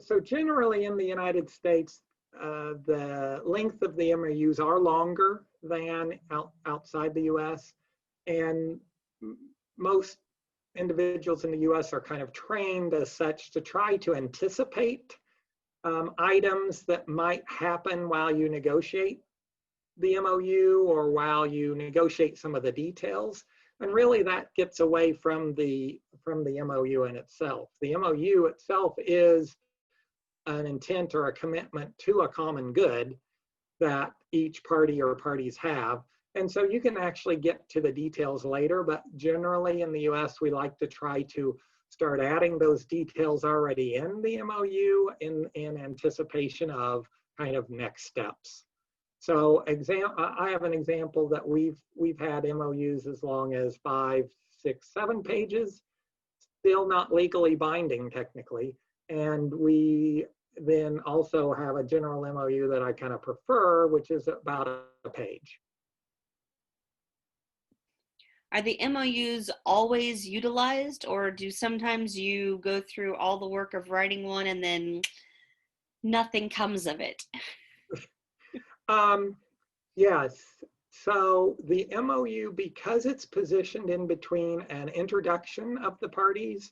So generally in the United States, the length of the MOUs are longer than outside the US. And most individuals in the US are kind of trained as such to try to anticipate items that might happen while you negotiate the MOU or while you negotiate some of the details. And really that gets away from the MOU in itself. The MOU itself is an intent or a commitment to a common good that each party or parties have. And so you can actually get to the details later, but generally in the US, we like to try to start adding those details already in the MOU in anticipation of kind of next steps. So I have an example that we've had MOUs as long as 5, 6, 7 pages, still not legally binding technically. And we then also have a general MOU that I kind of prefer, which is about a page. Are the MOUs always utilized, or do sometimes you go through all the work of writing one and then nothing comes of it? Yes. So the MOU, because it's positioned in between an introduction of the parties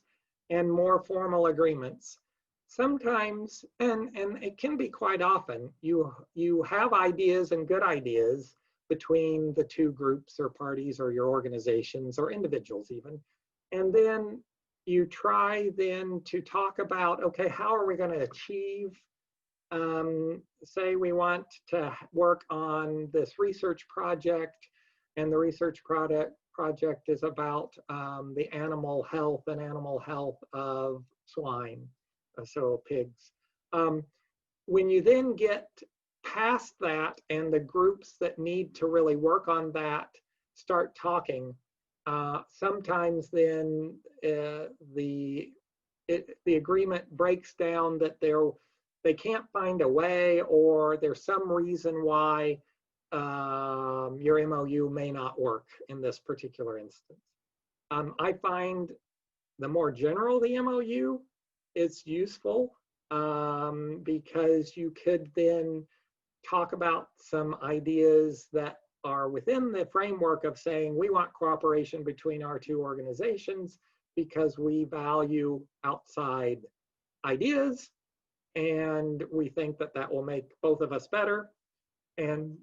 and more formal agreements, sometimes, and it can be quite often, you have ideas and good ideas between the two groups or parties or your organizations or individuals even. And then you try then to talk about, okay, how are we going to achieve, say we want to work on this research project, and the research project is about the animal health of swine, so pigs. When you then get past that and the groups that need to really work on that start talking, sometimes then the agreement breaks down that they can't find a way, or there's some reason why your MOU may not work in this particular instance. I find the more general the MOU is useful because you could then talk about some ideas that are within the framework of saying we want cooperation between our two organizations because we value outside ideas and we think that that will make both of us better. And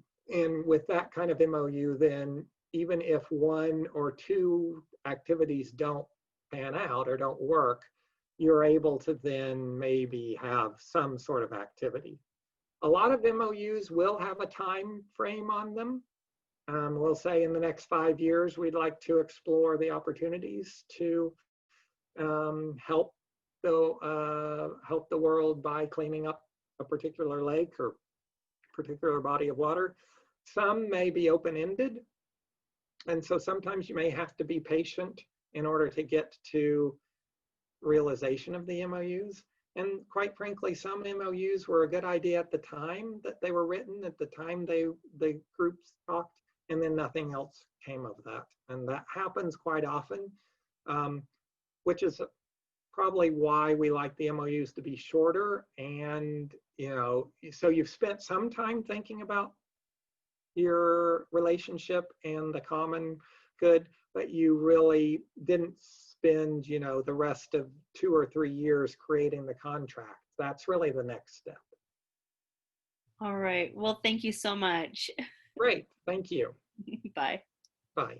with that kind of MOU, then even if one or two activities don't pan out or don't work, you're able to then maybe have some sort of activity. A lot of MOUs will have a time frame on them. We'll say in the next 5 years, we'd like to explore the opportunities to help the world by cleaning up a particular lake or particular body of water. Some may be open-ended, and so sometimes you may have to be patient in order to get to realization of the MOUs. And quite frankly, some MOUs were a good idea at the time that they were written, at the time the groups talked, and then nothing else came of that. And that happens quite often, which is probably why we like the MOUs to be shorter. And, so you've spent some time thinking about your relationship and the common good, but you really didn't spend, the rest of 2 or 3 years creating the contract. That's really the next step. All right. Well, thank you so much. Great. Thank you. Bye. Bye.